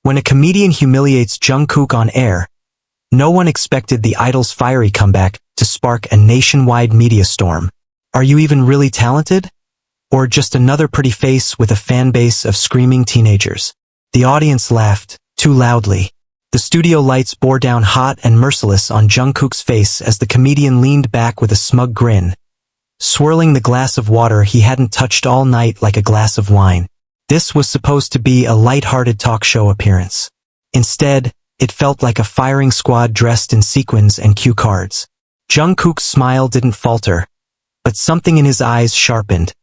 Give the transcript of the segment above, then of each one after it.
When a comedian humiliates Jungkook on air, no one expected the idol's fiery comeback to spark a nationwide media storm. Are you even really talented? Or just another pretty face with a fan base of screaming teenagers? The audience laughed, too loudly. The studio lights bore down hot and merciless on Jungkook's face as the comedian leaned back with a smug grin, swirling the glass of water he hadn't touched all night like a glass of wine. This was supposed to be a light-hearted talk show appearance. Instead, it felt like a firing squad dressed in sequins and cue cards. Jungkook's smile didn't falter, but something in his eyes sharpened,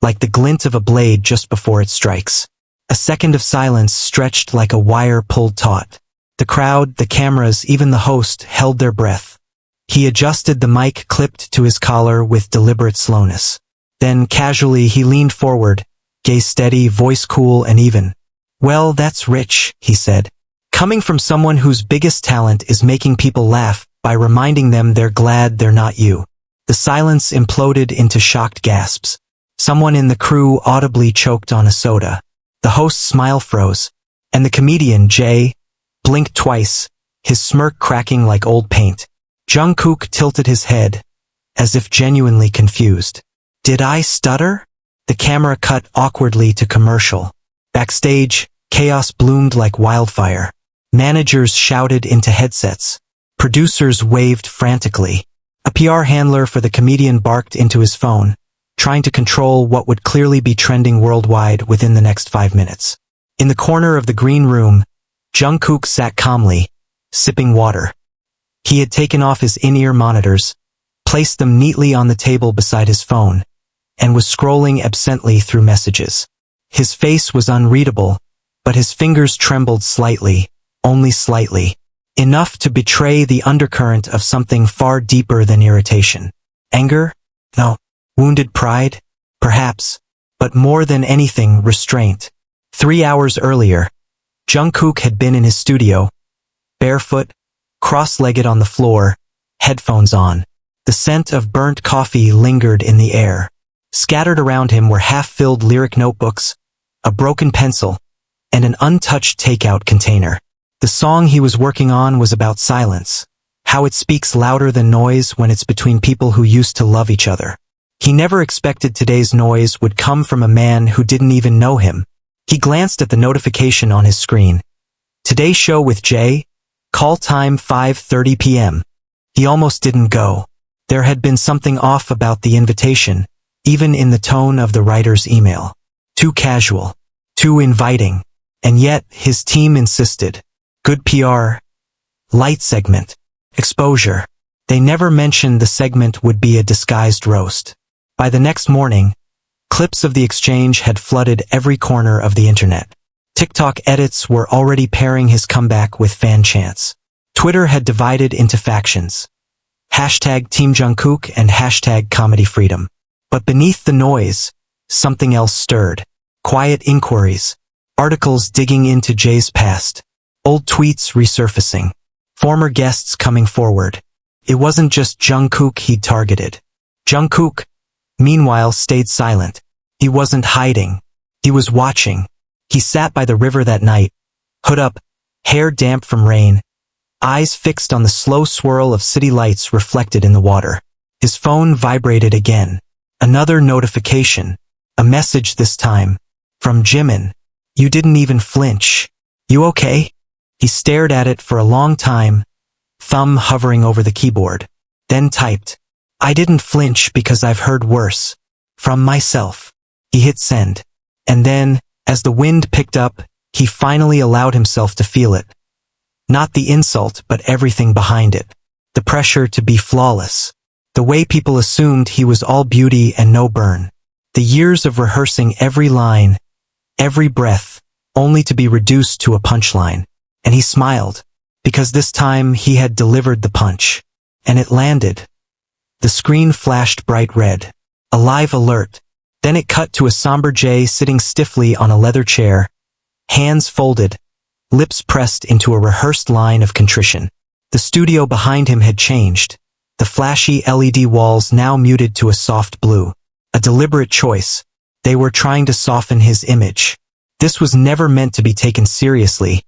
like the glint of a blade just before it strikes. A second of silence stretched like a wire pulled taut. The crowd, the cameras, even the host held their breath. He adjusted the mic clipped to his collar with deliberate slowness. Then, casually, he leaned forward, gaze steady, voice cool and even. "Well, that's rich," he said. "Coming from someone whose biggest talent is making people laugh by reminding them they're glad they're not you." The silence imploded into shocked gasps. Someone in the crew audibly choked on a soda. The host's smile froze, and the comedian, Jay, blinked twice, his smirk cracking like old paint. Jungkook tilted his head, as if genuinely confused. "Did I stutter?" The camera cut awkwardly to commercial. Backstage, chaos bloomed like wildfire. Managers shouted into headsets. Producers waved frantically. A PR handler for the comedian barked into his phone, trying to control what would clearly be trending worldwide within the next 5 minutes. In the corner of the green room, Jungkook sat calmly, sipping water. He had taken off his in-ear monitors, placed them neatly on the table beside his phone, and was scrolling absently through messages. His face was unreadable, but his fingers trembled slightly, only slightly, enough to betray the undercurrent of something far deeper than irritation. Anger? No. Wounded pride? Perhaps. But more than anything, restraint. 3 hours earlier, Jungkook had been in his studio, barefoot, cross-legged on the floor, headphones on. The scent of burnt coffee lingered in the air. Scattered around him were half-filled lyric notebooks, a broken pencil, and an untouched takeout container. The song he was working on was about silence, how it speaks louder than noise when it's between people who used to love each other. He never expected today's noise would come from a man who didn't even know him. He glanced at the notification on his screen. Today's show with Jay, call time 5:30 p.m. He almost didn't go. There had been something off about the invitation, even in the tone of the writer's email. Too casual, too inviting, and yet his team insisted. Good PR, light segment, exposure. They never mentioned the segment would be a disguised roast. By the next morning, clips of the exchange had flooded every corner of the internet. TikTok edits were already pairing his comeback with fan chants. Twitter had divided into factions. Hashtag Team Jungkook and hashtag Comedy Freedom. But beneath the noise, something else stirred. Quiet inquiries, articles digging into Jay's past, old tweets resurfacing, former guests coming forward. It wasn't just Jungkook he'd targeted. Jungkook, meanwhile, stayed silent. He wasn't hiding. He was watching. He sat by the river that night, hood up, hair damp from rain, eyes fixed on the slow swirl of city lights reflected in the water. His phone vibrated again. Another notification. A message this time. From Jimin. "You didn't even flinch. You okay?" He stared at it for a long time, thumb hovering over the keyboard. Then typed, "I didn't flinch because I've heard worse. From myself." He hit send. And then, as the wind picked up, he finally allowed himself to feel it. Not the insult, but everything behind it. The pressure to be flawless. The way people assumed he was all beauty and no burn. The years of rehearsing every line, every breath, only to be reduced to a punchline. And he smiled, because this time he had delivered the punch. And it landed. The screen flashed bright red. A live alert. Then it cut to a somber Jay sitting stiffly on a leather chair, hands folded, lips pressed into a rehearsed line of contrition. The studio behind him had changed. The flashy LED walls now muted to a soft blue. A deliberate choice. They were trying to soften his image. This was never meant to be taken seriously,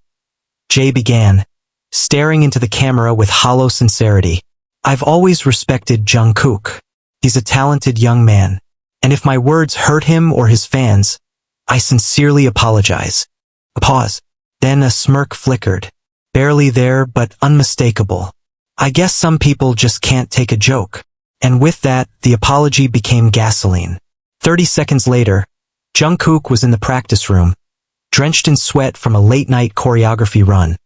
Jae began, staring into the camera with hollow sincerity. I've always respected Jungkook. He's a talented young man. And if my words hurt him or his fans, I sincerely apologize. A pause. Then a smirk flickered. Barely there, but unmistakable. I guess some people just can't take a joke. And with that, the apology became gasoline. 30 seconds later, Jungkook was in the practice room, drenched in sweat from a late-night choreography run.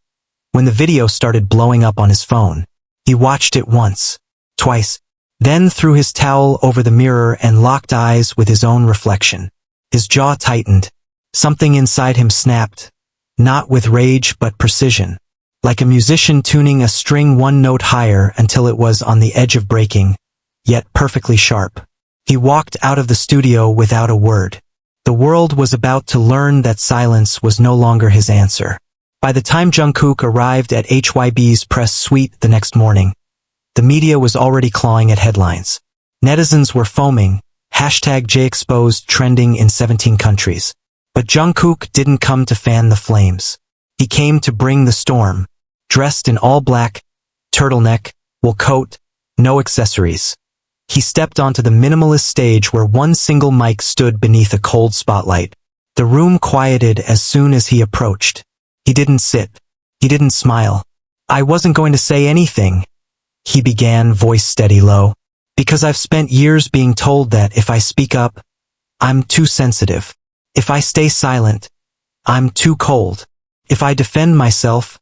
When the video started blowing up on his phone, he watched it once, twice, then threw his towel over the mirror and locked eyes with his own reflection. His jaw tightened. Something inside him snapped, not with rage but precision, like a musician tuning a string one note higher until it was on the edge of breaking, yet perfectly sharp. He walked out of the studio without a word. The world was about to learn that silence was no longer his answer. By the time Jungkook arrived at HYB's press suite the next morning, the media was already clawing at headlines. Netizens were foaming, #JExposed trending in 17 countries. But Jungkook didn't come to fan the flames. He came to bring the storm, dressed in all black, turtleneck, wool coat, no accessories. He stepped onto the minimalist stage where one single mic stood beneath a cold spotlight. The room quieted as soon as he approached. He didn't sit. He didn't smile. I wasn't going to say anything, he began, voice steady low, because I've spent years being told that if I speak up, I'm too sensitive. If I stay silent, I'm too cold. If I defend myself,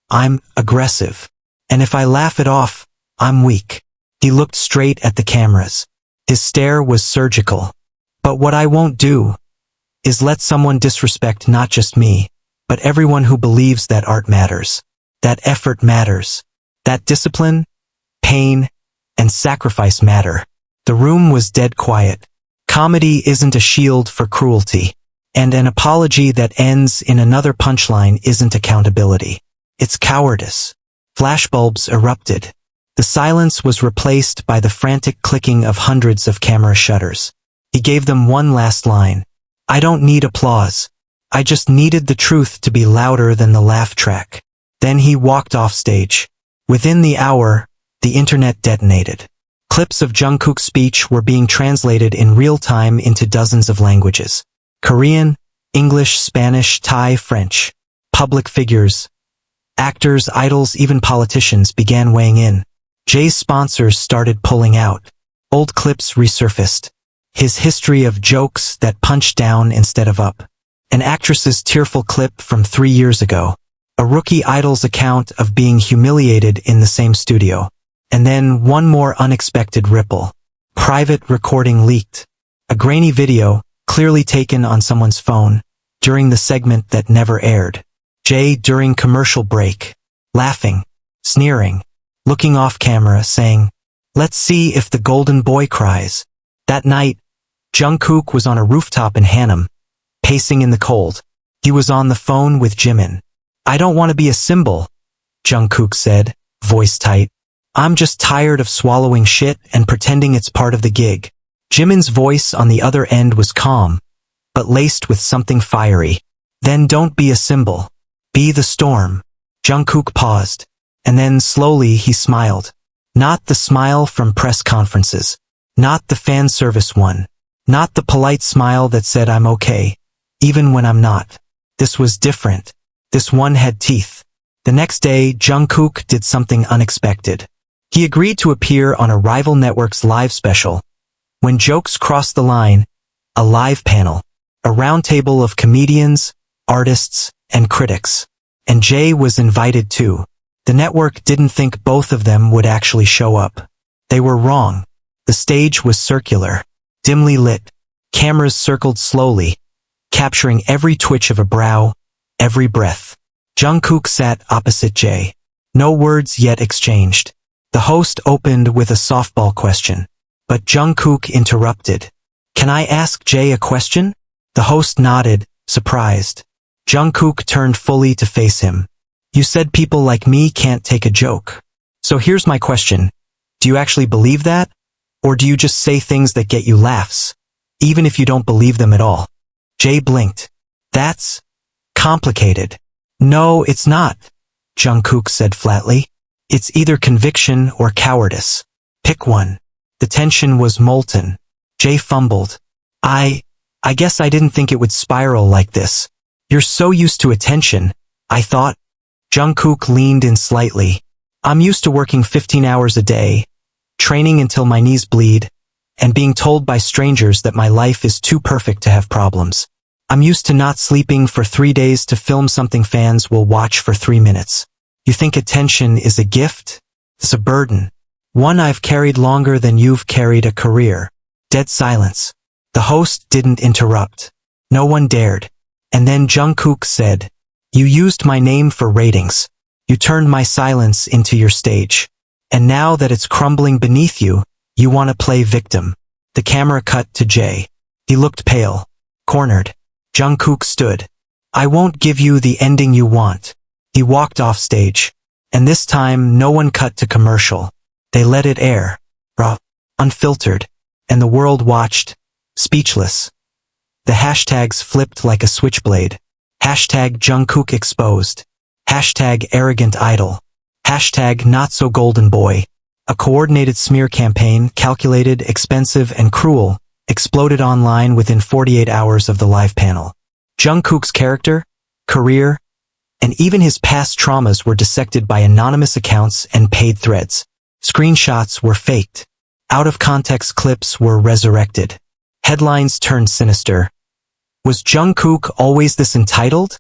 I'm aggressive. And if I laugh it off, I'm weak. He looked straight at the cameras. His stare was surgical. But what I won't do is let someone disrespect not just me, but everyone who believes that art matters, that effort matters, that discipline, pain, and sacrifice matter. The room was dead quiet. Comedy isn't a shield for cruelty, and an apology that ends in another punchline isn't accountability. It's cowardice. Flashbulbs erupted. The silence was replaced by the frantic clicking of hundreds of camera shutters. He gave them one last line. I don't need applause. I just needed the truth to be louder than the laugh track. Then he walked off stage. Within the hour, the internet detonated. Clips of Jungkook's speech were being translated in real time into dozens of languages. Korean, English, Spanish, Thai, French. Public figures, actors, idols, even politicians began weighing in. Jae's sponsors started pulling out. Old clips resurfaced. His history of jokes that punched down instead of up. An actress's tearful clip from 3 years ago. A rookie idol's account of being humiliated in the same studio. And then one more unexpected ripple. Private recording leaked. A grainy video, clearly taken on someone's phone, during the segment that never aired. Jae during commercial break. Laughing. Sneering. Looking off camera, saying, let's see if the golden boy cries. That night, Jungkook was on a rooftop in Hanam, pacing in the cold. He was on the phone with Jimin. I don't want to be a symbol, Jungkook said, voice tight. I'm just tired of swallowing shit and pretending it's part of the gig. Jimin's voice on the other end was calm, but laced with something fiery. Then don't be a symbol. Be the storm. Jungkook paused. And then slowly he smiled. Not the smile from press conferences. Not the fan service one. Not the polite smile that said I'm okay, even when I'm not. This was different. This one had teeth. The next day, Jungkook did something unexpected. He agreed to appear on a rival network's live special. When jokes crossed the line, a live panel, a roundtable of comedians, artists, and critics. And Jae was invited too. The network didn't think both of them would actually show up. They were wrong. The stage was circular, dimly lit. Cameras circled slowly, capturing every twitch of a brow, every breath. Jungkook sat opposite Jae. No words yet exchanged. The host opened with a softball question, but Jungkook interrupted. Can I ask Jae a question? The host nodded, surprised. Jungkook turned fully to face him. You said people like me can't take a joke. So here's my question. Do you actually believe that? Or do you just say things that get you laughs, even if you don't believe them at all? Jae blinked. That's complicated. No, it's not, Jungkook said flatly. It's either conviction or cowardice. Pick one. The tension was molten. Jay fumbled. I guess I didn't think it would spiral like this. You're so used to attention, I thought. Jungkook leaned in slightly. I'm used to working 15 hours a day, training until my knees bleed, and being told by strangers that my life is too perfect to have problems. I'm used to not sleeping for 3 days to film something fans will watch for 3 minutes. You think attention is a gift? It's a burden. One I've carried longer than you've carried a career. Dead silence. The host didn't interrupt. No one dared. And then Jungkook said, "You used my name for ratings. You turned my silence into your stage. And now that it's crumbling beneath you, you want to play victim." The camera cut to Jay. He looked pale. Cornered. Jungkook stood. "I won't give you the ending you want." He walked off stage. And this time, no one cut to commercial. They let it air. Raw. Unfiltered. And the world watched. Speechless. The hashtags flipped like a switchblade. Hashtag Jungkook exposed. Hashtag arrogant idol. Hashtag not so golden boy. A coordinated smear campaign, calculated, expensive, and cruel, exploded online within 48 hours of the live panel. Jungkook's character, career, and even his past traumas were dissected by anonymous accounts and paid threads. Screenshots were faked. Out-of-context clips were resurrected. Headlines turned sinister. Was Jungkook always this entitled?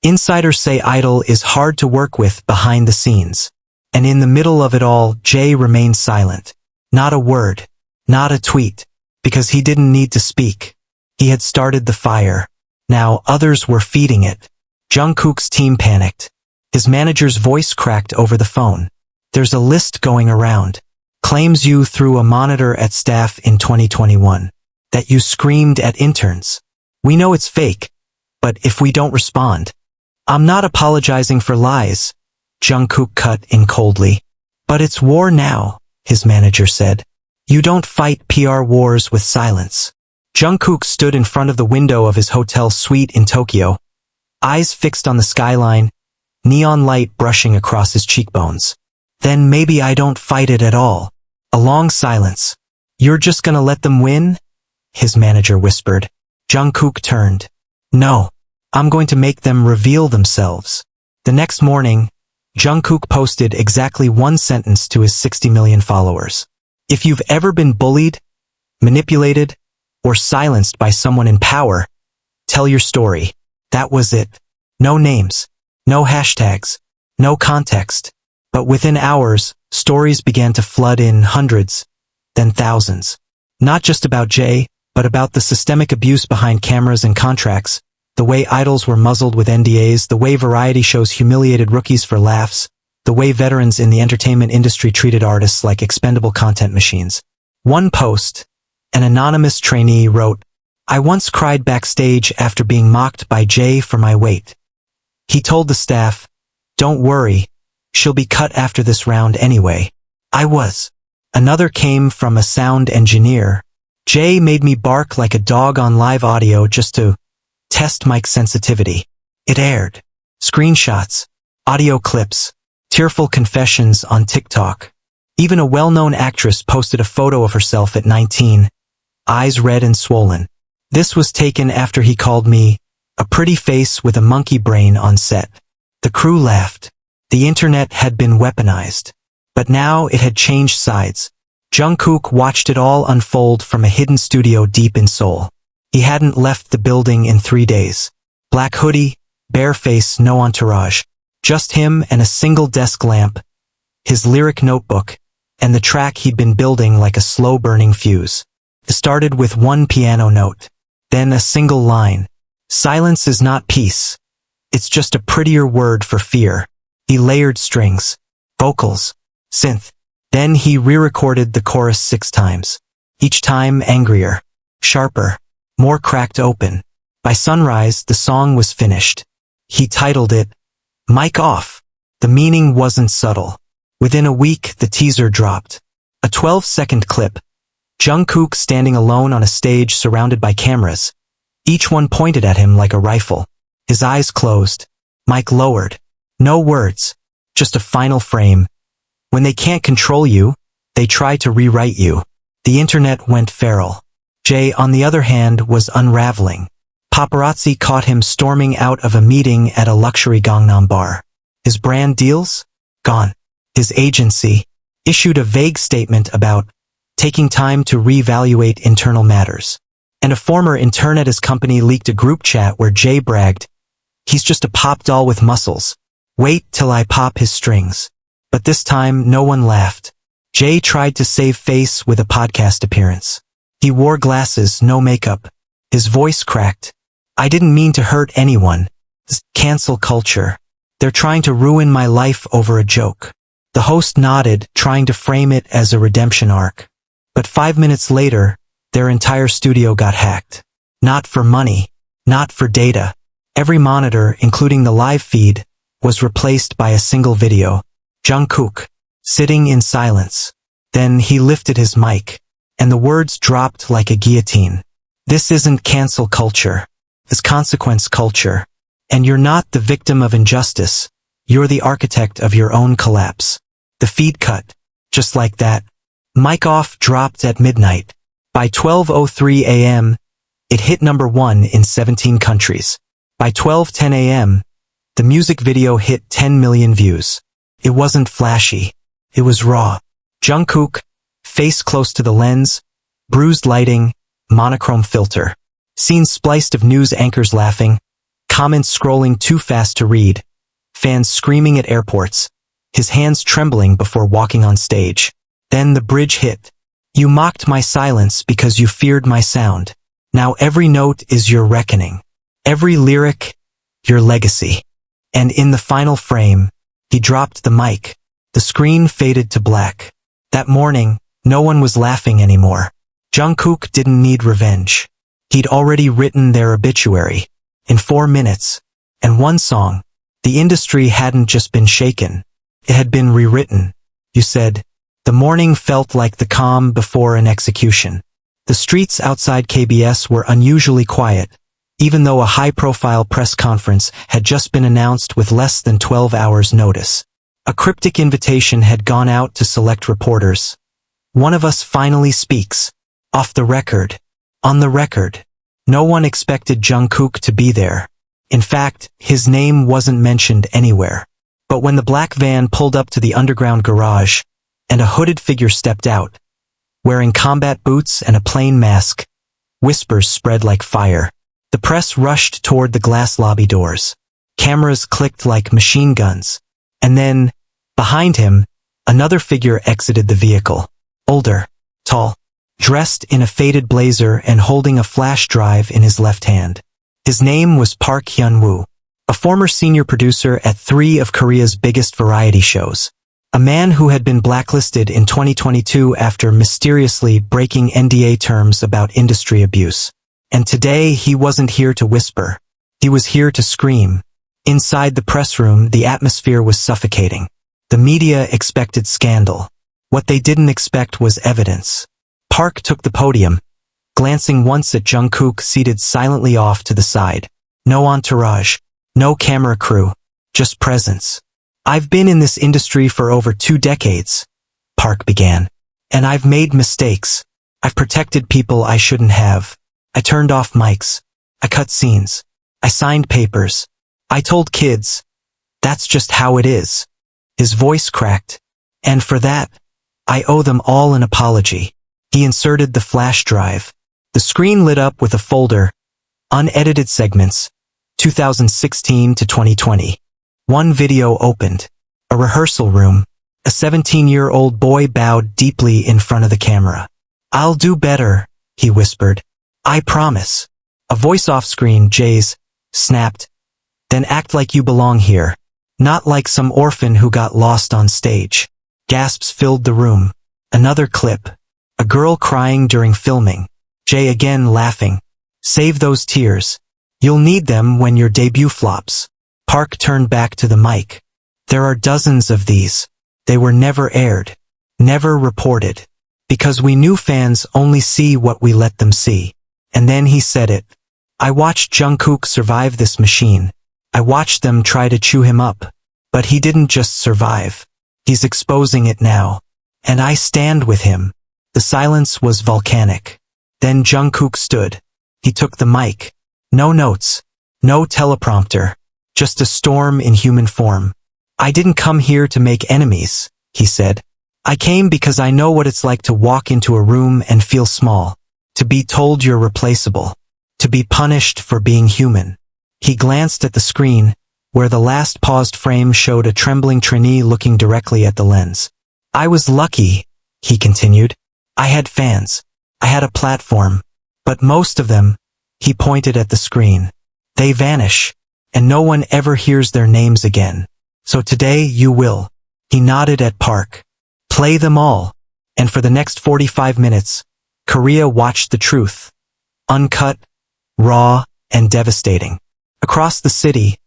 Insiders say idol is hard to work with behind the scenes. And in the middle of it all, Jay remained silent. Not a word. Not a tweet. Because he didn't need to speak. He had started the fire. Now others were feeding it. Jungkook's team panicked. His manager's voice cracked over the phone. "There's a list going around. Claims you threw a monitor at staff in 2021. That you screamed at interns. We know it's fake. But if we don't respond..." "I'm not apologizing for lies," Jungkook cut in coldly. "But it's war now," his manager said. "You don't fight PR wars with silence." Jungkook stood in front of the window of his hotel suite in Tokyo, eyes fixed on the skyline, neon light brushing across his cheekbones. "Then maybe I don't fight it at all." A long silence. "You're just gonna let them win?" his manager whispered. Jungkook turned. "No. I'm going to make them reveal themselves." The next morning, Jungkook posted exactly one sentence to his 60 million followers. "If you've ever been bullied, manipulated, or silenced by someone in power, tell your story." That was it. No names. No hashtags. No context. But within hours, stories began to flood in, hundreds, then thousands. Not just about Jay, but about the systemic abuse behind cameras and contracts, the way idols were muzzled with NDAs, the way variety shows humiliated rookies for laughs, the way veterans in the entertainment industry treated artists like expendable content machines. One post, an anonymous trainee wrote, "I once cried backstage after being mocked by Jay for my weight. He told the staff, 'Don't worry, she'll be cut after this round anyway.' I was." Another came from a sound engineer. "Jay made me bark like a dog on live audio just to test mic sensitivity." It aired. Screenshots, audio clips, tearful confessions on TikTok. Even a well-known actress posted a photo of herself at 19, eyes red and swollen. "This was taken after he called me a pretty face with a monkey brain on set." The crew laughed. The internet had been weaponized. But now it had changed sides. Jungkook watched it all unfold from a hidden studio deep in Seoul. He hadn't left the building in 3 days. Black hoodie, bare face, no entourage. Just him and a single desk lamp, his lyric notebook, and the track he'd been building like a slow-burning fuse. It started with one piano note, then a single line. "Silence is not peace. It's just a prettier word for fear." He layered strings, vocals, synth. Then he re-recorded the chorus 6 times. Each time angrier, sharper, more cracked open. By sunrise, the song was finished. He titled it, "Mic Off." The meaning wasn't subtle. Within a week, the teaser dropped. A 12-second clip. Jungkook standing alone on a stage surrounded by cameras, each one pointed at him like a rifle. His eyes closed, Mic lowered. No words. Just a final frame. When they can't control you, they try to rewrite you. The internet went feral. Jay, on the other hand, was unraveling. Paparazzi caught him storming out of a meeting at a luxury Gangnam bar. His brand deals? Gone. His agency issued a vague statement about taking time to reevaluate internal matters. And a former intern at his company leaked a group chat where Jay bragged, "He's just a pop doll with muscles. Wait till I pop his strings." But this time, no one laughed. Jay tried to save face with a podcast appearance. He wore glasses, no makeup. His voice cracked. "I didn't mean to hurt anyone. This cancel culture. They're trying to ruin my life over a joke." The host nodded, trying to frame it as a redemption arc. But 5 minutes later, their entire studio got hacked. Not for money. Not for data. Every monitor, including the live feed, was replaced by a single video. Jungkook, sitting in silence. Then he lifted his mic, and the words dropped like a guillotine. "This isn't cancel culture. It's consequence culture. And you're not the victim of injustice. You're the architect of your own collapse." The feed cut. Just like that. Mic off dropped at midnight. By 12:03 a.m., it hit #1 in 17 countries. By 12:10 a.m., the music video hit 10 million views. It wasn't flashy. It was raw. Jungkook, face close to the lens, bruised lighting, monochrome filter. Scenes spliced of news anchors laughing, comments scrolling too fast to read, fans screaming at airports, his hands trembling before walking on stage. Then the bridge hit. "You mocked my silence because you feared my sound. Now every note is your reckoning. Every lyric, your legacy." And in the final frame, he dropped the mic. The screen faded to black. That morning, no one was laughing anymore. Jungkook didn't need revenge. He'd already written their obituary. In 4 minutes. And one song. The industry hadn't just been shaken. It had been rewritten. You said, the morning felt like the calm before an execution. The streets outside KBS were unusually quiet, even though a high-profile press conference had just been announced with less than 12 hours' notice. A cryptic invitation had gone out to select reporters. "One of us finally speaks. Off the record. On the record." No one expected Jungkook to be there. In fact, his name wasn't mentioned anywhere. But when the black van pulled up to the underground garage, and a hooded figure stepped out, wearing combat boots and a plain mask, whispers spread like fire. The press rushed toward the glass lobby doors. Cameras clicked like machine guns. And then, behind him, another figure exited the vehicle. Older, tall, dressed in a faded blazer and holding a flash drive in his left hand. His name was Park Hyun-woo, a former senior producer at 3 of Korea's biggest variety shows. A man who had been blacklisted in 2022 after mysteriously breaking NDA terms about industry abuse. And today he wasn't here to whisper. He was here to scream. Inside the press room, the atmosphere was suffocating. The media expected scandal. What they didn't expect was evidence. Park took the podium, glancing once at Jungkook seated silently off to the side. No entourage, no camera crew, just presence. "I've been in this industry for over 2 decades, Park began. "And I've made mistakes. I've protected people I shouldn't have. I turned off mics. I cut scenes. I signed papers. I told kids. That's just how it is." His voice cracked. "And for that, I owe them all an apology." He inserted the flash drive. The screen lit up with a folder. Unedited segments. 2016 to 2020. One video opened. A rehearsal room. A 17-year-old boy bowed deeply in front of the camera. "I'll do better," he whispered. "I promise." A voice off-screen, Jay's, snapped. "Then act like you belong here. Not like some orphan who got lost on stage." Gasps filled the room. Another clip. A girl crying during filming. Jay again laughing. "Save those tears. You'll need them when your debut flops." Park turned back to the mic. "There are dozens of these. They were never aired. Never reported. Because we knew fans only see what we let them see." And then he said it. "I watched Jungkook survive this machine. I watched them try to chew him up. But he didn't just survive. He's exposing it now. And I stand with him. The silence was volcanic. Then Jungkook stood. He took the mic. No notes. No teleprompter. Just a storm in human form. I didn't come here to make enemies, he said. I came because I know what it's like to walk into a room and feel small. To be told you're replaceable. To be punished for being human. He glanced at the screen, where the last paused frame showed a trembling trainee looking directly at the lens. I was lucky, he continued. I had fans. I had a platform. But most of them, he pointed at the screen. They vanish, and no one ever hears their names again. So today you will. He nodded at Park. Play them all. And for the next 45 minutes, Korea watched the truth. Uncut, raw, and devastating. Across the city,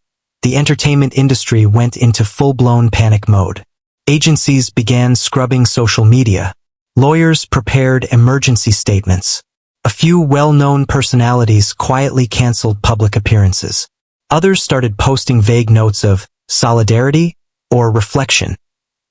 the entertainment industry went into full-blown panic mode. Agencies began scrubbing social media. Lawyers prepared emergency statements. A few well-known personalities quietly canceled public appearances. Others started posting vague notes of solidarity or reflection,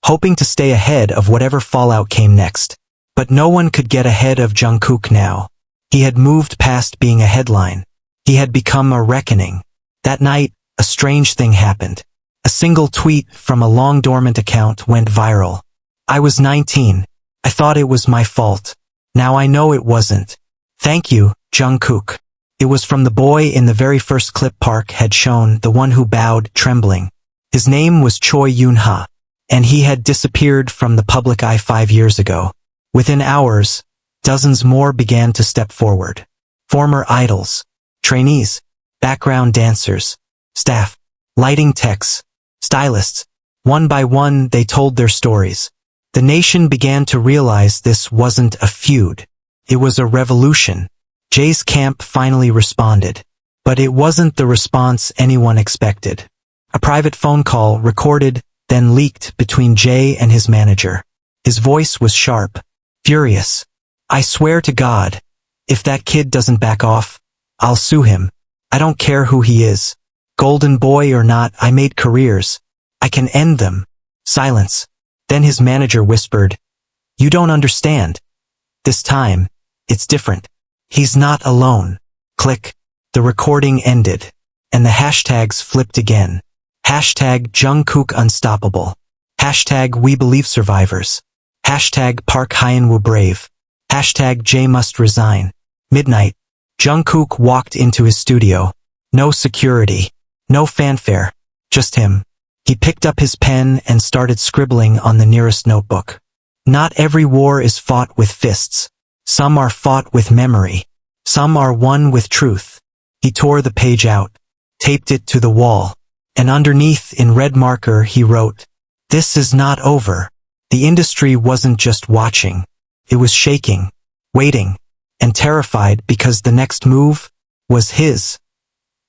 hoping to stay ahead of whatever fallout came next. But no one could get ahead of Jungkook now. He had moved past being a headline. He had become a reckoning. That night, a strange thing happened. A single tweet from a long-dormant account went viral. I was 19. I thought it was my fault. Now I know it wasn't. Thank you, Jungkook. It was from the boy in the very first clip Park had shown, the one who bowed, trembling. His name was Choi Yoon-ha, and he had disappeared from the public eye 5 years ago. Within hours, dozens more began to step forward. Former idols, trainees, background dancers, staff, lighting techs, stylists. One by one, they told their stories. The nation began to realize this wasn't a feud. It was a revolution. Jay's camp finally responded. But it wasn't the response anyone expected. A private phone call recorded, then leaked between Jay and his manager. His voice was sharp, furious. I swear to God, if that kid doesn't back off, I'll sue him. I don't care who he is. Golden boy or not, I made careers. I can end them. Silence. Then his manager whispered, You don't understand. This time, it's different. He's not alone. Click. The recording ended. And the hashtags flipped again. Hashtag Jungkook Unstoppable. Hashtag We Believe Survivors. Hashtag Park Hyun-woo Brave. Hashtag Jay Must Resign. Midnight. Jungkook walked into his studio. No security. No fanfare. Just him. He picked up his pen and started scribbling on the nearest notebook. Not every war is fought with fists. Some are fought with memory. Some are won with truth. He tore the page out, taped it to the wall, and underneath in red marker he wrote, This is not over. The industry wasn't just watching. It was shaking, waiting, and terrified because the next move was his.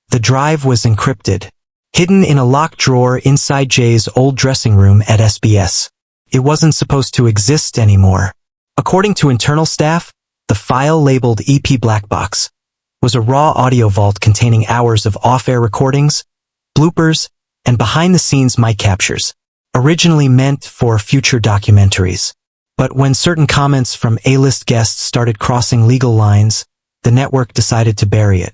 The drive was encrypted, hidden in a locked drawer inside Jay's old dressing room at SBS. It wasn't supposed to exist anymore. According to internal staff, the file labeled EP Black Box was a raw audio vault containing hours of off-air recordings, bloopers, and behind-the-scenes mic captures, originally meant for future documentaries. But when certain comments from A-list guests started crossing legal lines, the network decided to bury it.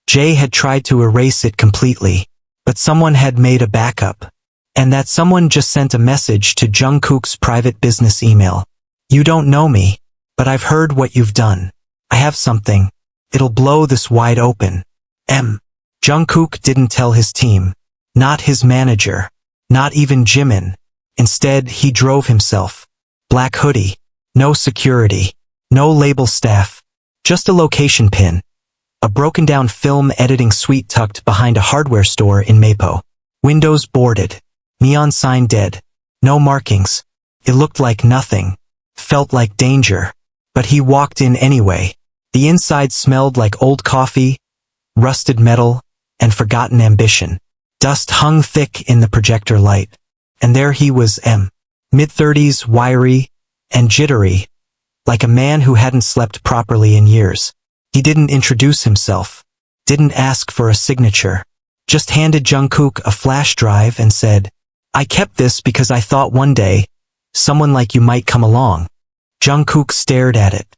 Jay had tried to erase it completely, but someone had made a backup. And that someone just sent a message to Jungkook's private business email. You don't know me, but I've heard what you've done. I have something. It'll blow this wide open. Jungkook didn't tell his team. Not his manager. Not even Jimin. Instead, he drove himself. Black hoodie. No security. No label staff. Just a location pin. A broken-down film editing suite tucked behind a hardware store in Mapo. Windows boarded. Neon sign dead. No markings. It looked like nothing. Felt like danger. But he walked in anyway. The inside smelled like old coffee, rusted metal, and forgotten ambition. Dust hung thick in the projector light. And there he was, mid-30s, wiry, and jittery, like a man who hadn't slept properly in years. He didn't introduce himself. Didn't ask for a signature. just handed Jungkook a flash drive and said, "I kept this because I thought one day, someone like you might come along." Jungkook stared at it.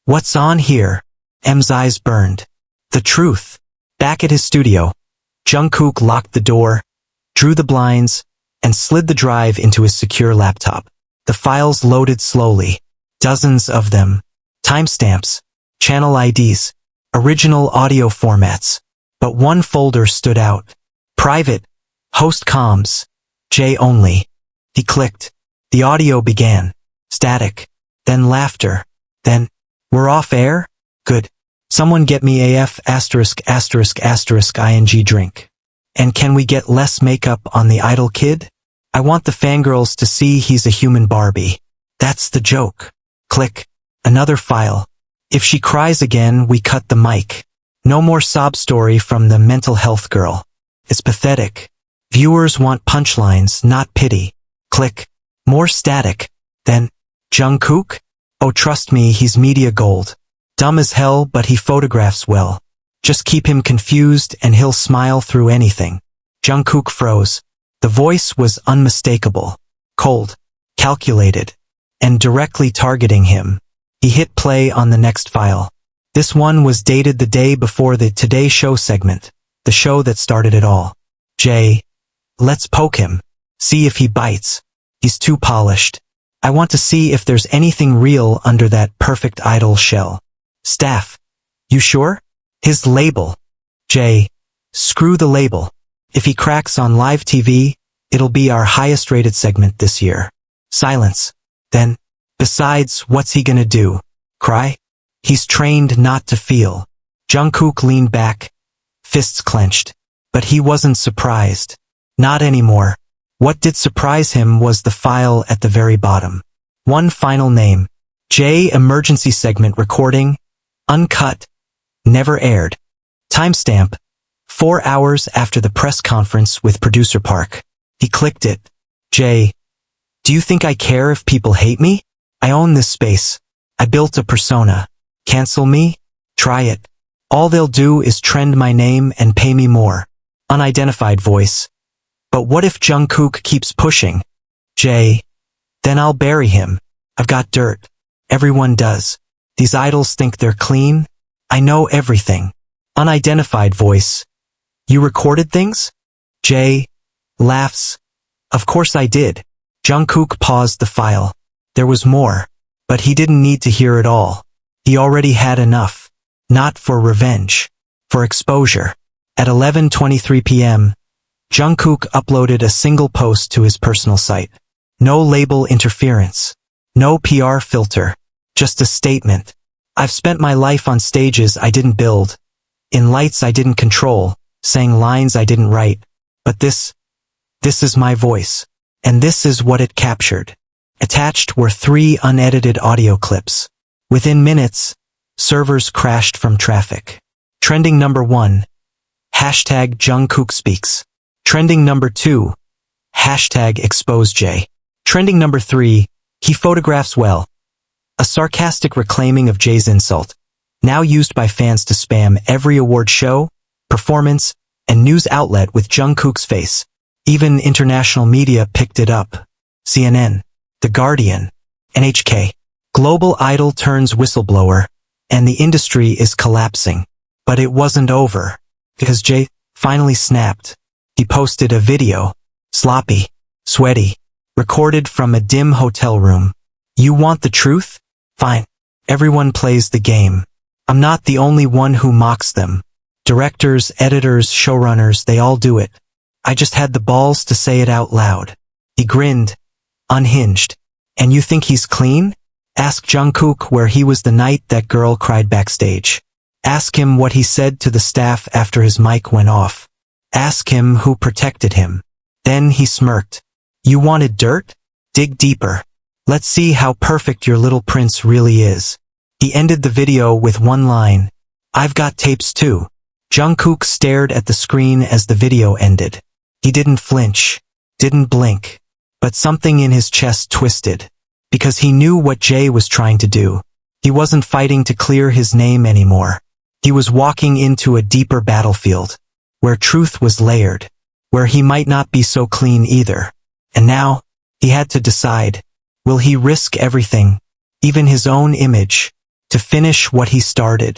"What's on here?" M's eyes burned. The truth. Back at his studio, Jungkook locked the door, drew the blinds, and slid the drive into his secure laptop. The files loaded slowly. Dozens of them. Timestamps, channel IDs, original audio formats. But one folder stood out. Private, host comms, J only. He clicked. The audio began. Static. Then laughter. Then, "We're off air? Good. Someone get me AF *****ing drink. And can we get less makeup on the idol kid? I want the fangirls to see he's a human Barbie. That's the joke." Click. Another file. "If she cries again, we cut the mic. No more sob story from the mental health girl. It's pathetic. Viewers want punchlines, not pity." Click. More static. Then, "Jungkook? Oh, trust me, he's media gold. Dumb as hell, but he photographs well. Just keep him confused and he'll smile through anything." Jungkook froze. The voice was unmistakable, cold, calculated, and directly targeting him. He hit play on the next file. This one was dated the day before the Today Show segment, the show that started it all. "Jay, let's poke him. See if he bites. He's too polished. I want to see if there's anything real under that perfect idol shell. Staff, you sure? His label. Jay, screw the label. If he cracks on live TV, it'll be our highest rated segment this year." Silence. Then, "Besides, what's he gonna do? Cry? He's trained not to feel." Jungkook leaned back, fists clenched. But he wasn't surprised. Not anymore. What did surprise him was the file at the very bottom. One final name. J emergency segment recording. Uncut. Never aired. Timestamp. 4 hours after the press conference with producer Park. He clicked it. "Jay, do you think I care if people hate me? I own this space. I built a persona. Cancel me? Try it. All they'll do is trend my name and pay me more." Unidentified voice. "But what if Jungkook keeps pushing? Jay, then I'll bury him. I've got dirt. Everyone does. These idols think they're clean. I know everything." Unidentified voice. "You recorded things?" Jay laughs. "Of course I did." Jungkook paused the file. There was more, but he didn't need to hear it all. He already had enough. Not for revenge. For exposure. At 11:23 p.m., Jungkook uploaded a single post to his personal site. No label interference. No PR filter. Just a statement. "I've spent my life on stages I didn't build, in lights I didn't control, saying lines I didn't write. But this is my voice. And this is what it captured." Attached were 3 unedited audio clips. Within minutes, servers crashed from traffic. Trending number 1. Hashtag Jungkook speaks. Trending number 2. Hashtag ExposeJ. Trending number 3. He photographs well. A sarcastic reclaiming of Jay's insult, now used by fans to spam every award show, performance, and news outlet with Jungkook's face. Even international media picked it up. CNN, The Guardian, NHK. Global Idol turns whistleblower, and the industry is collapsing. But it wasn't over, because Jay finally snapped. He posted a video, sloppy, sweaty, recorded from a dim hotel room. "You want the truth? Fine. Everyone plays the game. I'm not the only one who mocks them. Directors, editors, showrunners, they all do it. I just had the balls to say it out loud." He grinned, unhinged. "And you think he's clean? Ask Jungkook where he was the night that girl cried backstage. Ask him what he said to the staff after his mic went off. Ask him who protected him." Then he smirked. "You wanted dirt? Dig deeper. Let's see how perfect your little prince really is." He ended the video with one line. "I've got tapes too." Jungkook stared at the screen as the video ended. He didn't flinch, didn't blink, but something in his chest twisted. Because he knew what Jay was trying to do. He wasn't fighting to clear his name anymore. He was walking into a deeper battlefield. where truth was layered, where he might not be so clean either. And now, he had to decide, will he risk everything, even his own image, to finish what he started?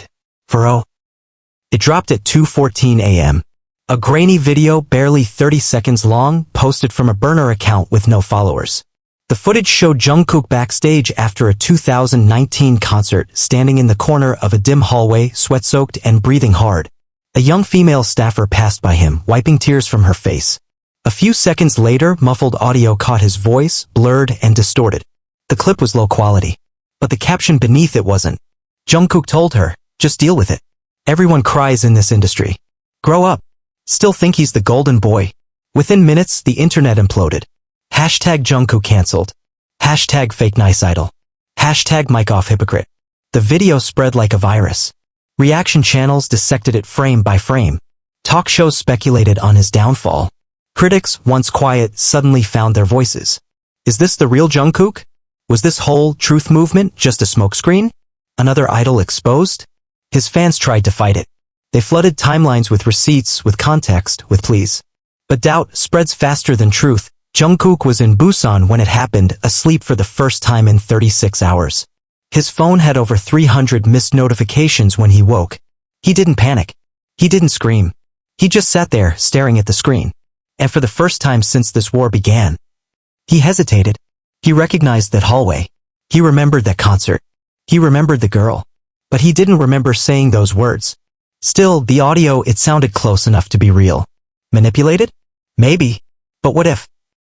It dropped at 2:14 a.m. A grainy video barely 30 seconds long, posted from a burner account with no followers. The footage showed Jungkook backstage after a 2019 concert, standing in the corner of a dim hallway, sweat-soaked and breathing hard. A young female staffer passed by him, wiping tears from her face. A few seconds later, muffled audio caught his voice, blurred and distorted. The clip was low quality, but the caption beneath it wasn't. Jungkook told her, "Just deal with it. Everyone cries in this industry. Grow up. Still think he's the golden boy." Within minutes, the internet imploded. Hashtag Jungkook cancelled. Hashtag fake nice idol. Hashtag mic off hypocrite. The video spread like a virus. Reaction channels dissected it frame by frame. Talk shows speculated on his downfall. Critics, once quiet, suddenly found their voices. Is this the real Jungkook? Was this whole truth movement just a smokescreen? Another idol exposed? His fans tried to fight it. They flooded timelines with receipts, with context, with pleas. But doubt spreads faster than truth. Jungkook was in Busan when it happened, asleep for the first time in 36 hours. His phone had over 300 missed notifications when he woke. He didn't panic. He didn't scream. He just sat there, staring at the screen. And for the first time since this war began, he hesitated. He recognized that hallway. He remembered that concert. He remembered the girl. But he didn't remember saying those words. Still, the audio, it sounded close enough to be real. Manipulated? Maybe. But what if?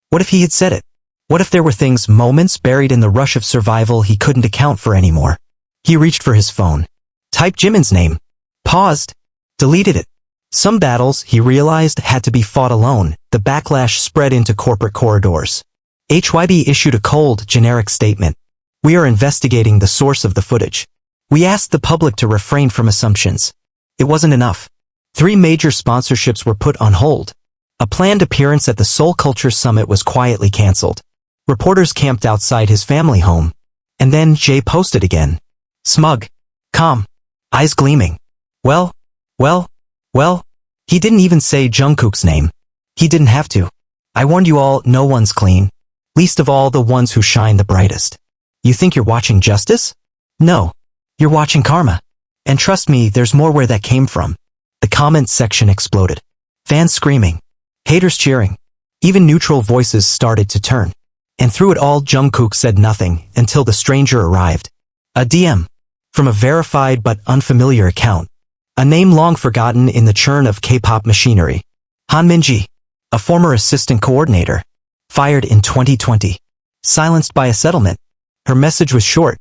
What if he had said it? What if there were things, moments buried in the rush of survival he couldn't account for anymore? He reached for his phone. Typed Jimin's name. Paused. Deleted it. Some battles, he realized, had to be fought alone. The backlash spread into corporate corridors. HYB issued a cold, generic statement. We are investigating the source of the footage. We asked the public to refrain from assumptions. It wasn't enough. 3 major sponsorships were put on hold. A planned appearance at the Seoul Culture Summit was quietly cancelled. Reporters camped outside his family home. And then Jay posted again. Smug. Calm. Eyes gleaming. Well. He didn't even say Jungkook's name. He didn't have to. I warned you all, no one's clean. Least of all the ones who shine the brightest. You think you're watching justice? No. You're watching karma. And trust me, there's more where that came from. The comments section exploded. Fans screaming. Haters cheering. Even neutral voices started to turn. And through it all, Jungkook said nothing until the stranger arrived. A DM. From a verified but unfamiliar account. A name long forgotten in the churn of K-pop machinery. Han Minji. A former assistant coordinator. Fired in 2020. Silenced by a settlement. Her message was short.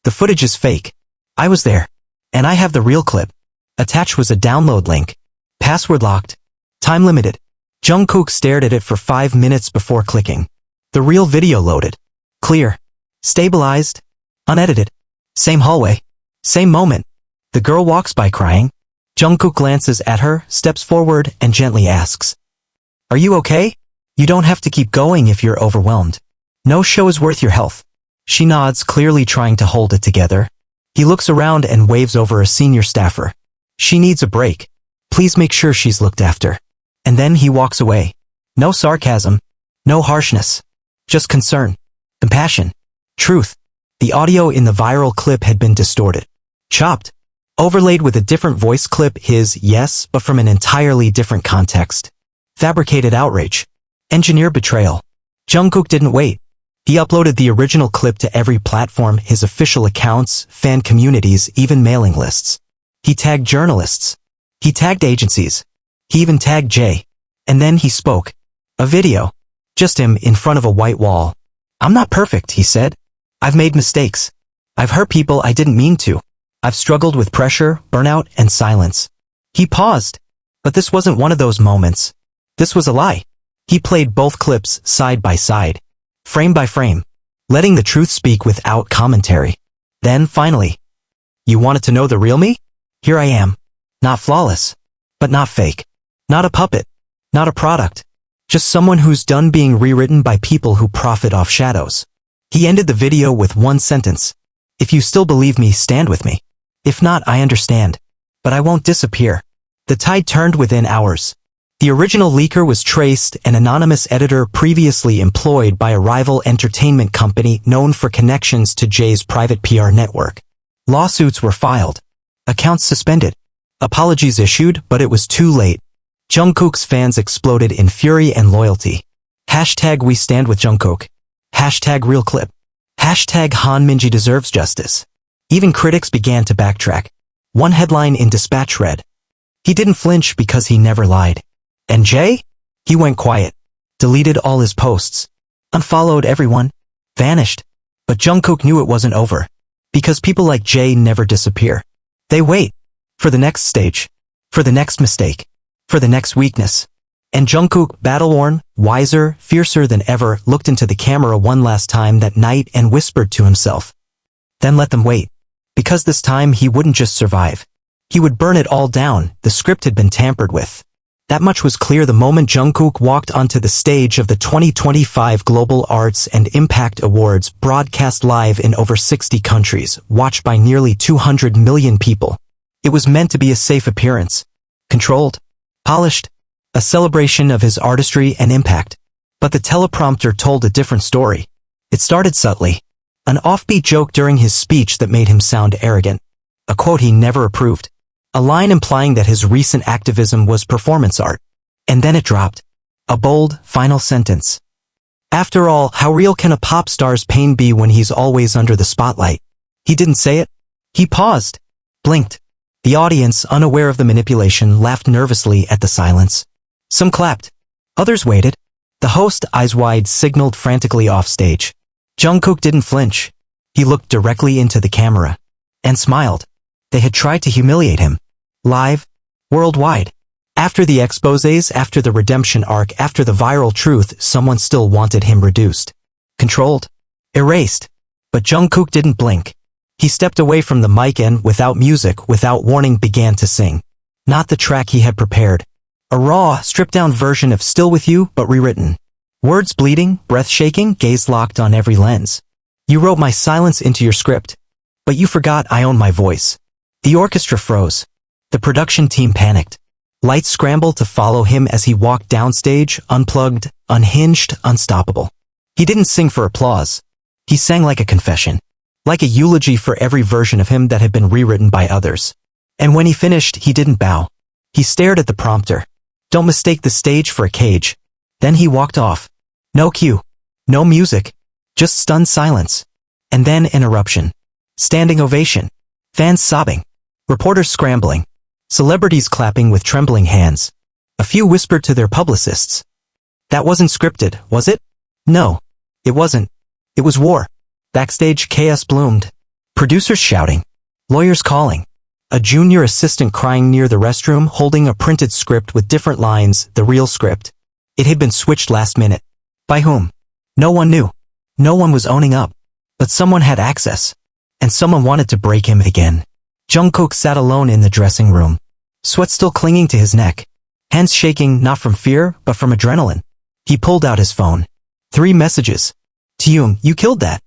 The footage is fake. I was there. And I have the real clip. Attached was a download link. Password locked. Time limited. Jungkook stared at it for 5 minutes before clicking. The real video loaded. Clear. Stabilized. Unedited. Same hallway. Same moment. The girl walks by crying. Jungkook glances at her, steps forward, and gently asks, "Are you okay? You don't have to keep going if you're overwhelmed. No show is worth your health." She nods, clearly trying to hold it together. He looks around and waves over a senior staffer. She needs a break. Please make sure she's looked after. And then he walks away. No sarcasm. No harshness. Just concern. Compassion. Truth. The audio in the viral clip had been distorted. Chopped. Overlaid with a different voice clip, his yes, but from an entirely different context. Fabricated outrage. Engineered betrayal. Jungkook didn't wait. He uploaded the original clip to every platform, his official accounts, fan communities, even mailing lists. He tagged journalists. He tagged agencies. He even tagged Jay. And then he spoke. A video. Just him in front of a white wall. "I'm not perfect," he said. "I've made mistakes. I've hurt people I didn't mean to. I've struggled with pressure, burnout, and silence." He paused. But this wasn't one of those moments. This was a lie. He played both clips side by side. Frame by frame. Letting the truth speak without commentary. Then, finally. "You wanted to know the real me? Here I am. Not flawless. But not fake. Not a puppet. Not a product. Just someone who's done being rewritten by people who profit off shadows." He ended the video with one sentence. "If you still believe me, stand with me. If not, I understand. But I won't disappear." The tide turned within hours. The original leaker was traced, an anonymous editor previously employed by a rival entertainment company known for connections to Jay's private PR network. Lawsuits were filed. Accounts suspended. Apologies issued, but it was too late. Jungkook's fans exploded in fury and loyalty. Hashtag we stand with Jungkook. Hashtag real clip. Hashtag Han Minji deserves justice. Even critics began to backtrack. One headline in Dispatch read, "He didn't flinch because he never lied." And Jay? He went quiet. Deleted all his posts. Unfollowed everyone. Vanished. But Jungkook knew it wasn't over. Because people like Jay never disappear. They wait. For the next stage. For the next mistake. For the next weakness. And Jungkook, battle-worn, wiser, fiercer than ever, looked into the camera one last time that night and whispered to himself. Then let them wait. Because this time he wouldn't just survive. He would burn it all down. The script had been tampered with. That much was clear the moment Jungkook walked onto the stage of the 2025 Global Arts and Impact Awards, broadcast live in over 60 countries, watched by nearly 200 million people. It was meant to be a safe appearance. Controlled. Polished. A celebration of his artistry and impact. But the teleprompter told a different story. It started subtly. An offbeat joke during his speech that made him sound arrogant. A quote he never approved. A line implying that his recent activism was performance art. And then it dropped. A bold, final sentence. After all, how real can a pop star's pain be when he's always under the spotlight? He didn't say it. He paused. Blinked. The audience, unaware of the manipulation, laughed nervously at the silence. Some clapped. Others waited. The host, eyes wide, signaled frantically off stage. Jungkook didn't flinch. He looked directly into the camera. And smiled. They had tried to humiliate him. Live. Worldwide. After the exposés, after the redemption arc, after the viral truth, someone still wanted him reduced. Controlled. Erased. But Jungkook didn't blink. He stepped away from the mic and, without music, without warning, began to sing. Not the track he had prepared. A raw, stripped-down version of Still With You, but rewritten. Words bleeding, breath shaking, gaze locked on every lens. You wrote my silence into your script. But you forgot I own my voice. The orchestra froze. The production team panicked. Lights scrambled to follow him as he walked downstage, unplugged, unhinged, unstoppable. He didn't sing for applause. He sang like a confession. Like a eulogy for every version of him that had been rewritten by others. And when he finished, he didn't bow. He stared at the prompter. Don't mistake the stage for a cage. Then he walked off. No cue. No music. Just stunned silence. And then an eruption. Standing ovation. Fans sobbing. Reporters scrambling. Celebrities clapping with trembling hands. A few whispered to their publicists. That wasn't scripted, was it? No. It wasn't. It was war. Backstage chaos bloomed. Producers shouting. Lawyers calling. A junior assistant crying near the restroom holding a printed script with different lines, the real script. It had been switched last minute. By whom? No one knew. No one was owning up. But someone had access. And someone wanted to break him again. Jungkook sat alone in the dressing room. Sweat still clinging to his neck. Hands shaking not from fear, but from adrenaline. He pulled out his phone. 3 messages. Taehyung, you killed that.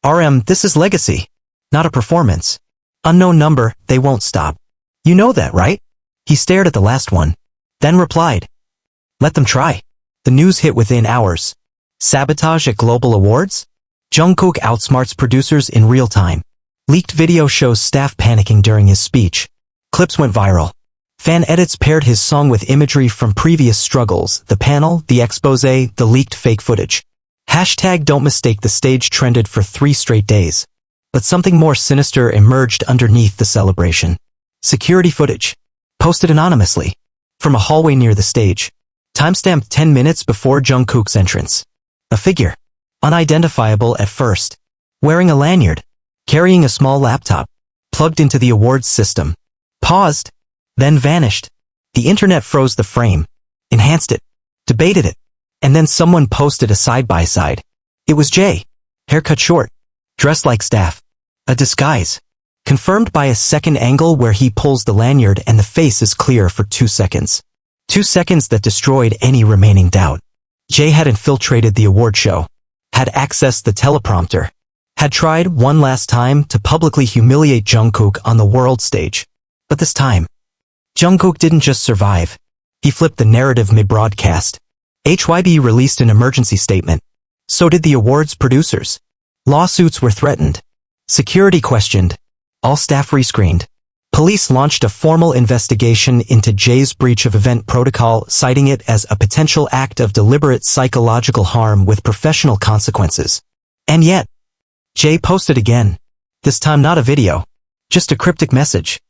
RM, this is legacy. Not a performance. Unknown number, they won't stop. You know that, right? He stared at the last one. Then replied. Let them try. The news hit within hours. Sabotage at Global Awards? Jungkook outsmarts producers in real time. Leaked video shows staff panicking during his speech. Clips went viral. Fan edits paired his song with imagery from previous struggles, the panel, the exposé, the leaked fake footage. Hashtag don't mistake the stage trended for 3 straight days. But something more sinister emerged underneath the celebration. Security footage. Posted anonymously. From a hallway near the stage. Timestamped 10 minutes before Jungkook's entrance. A figure. Unidentifiable at first. Wearing a lanyard. Carrying a small laptop. Plugged into the awards system. Paused. Then vanished. The internet froze the frame. Enhanced it. Debated it. And then someone posted a side-by-side. It was Jay. Haircut short. Dressed like staff. A disguise. Confirmed by a second angle where he pulls the lanyard and the face is clear for 2 seconds. 2 seconds that destroyed any remaining doubt. Jay had infiltrated the award show. Had accessed the teleprompter. Had tried one last time to publicly humiliate Jungkook on the world stage. But this time, Jungkook didn't just survive. He flipped the narrative mid-broadcast. HYB released an emergency statement. So did the awards producers. Lawsuits were threatened. Security questioned. All staff rescreened. Police launched a formal investigation into Jae's breach of event protocol, citing it as a potential act of deliberate psychological harm with professional consequences. And yet, Jae posted again. This time not a video. Just a cryptic message.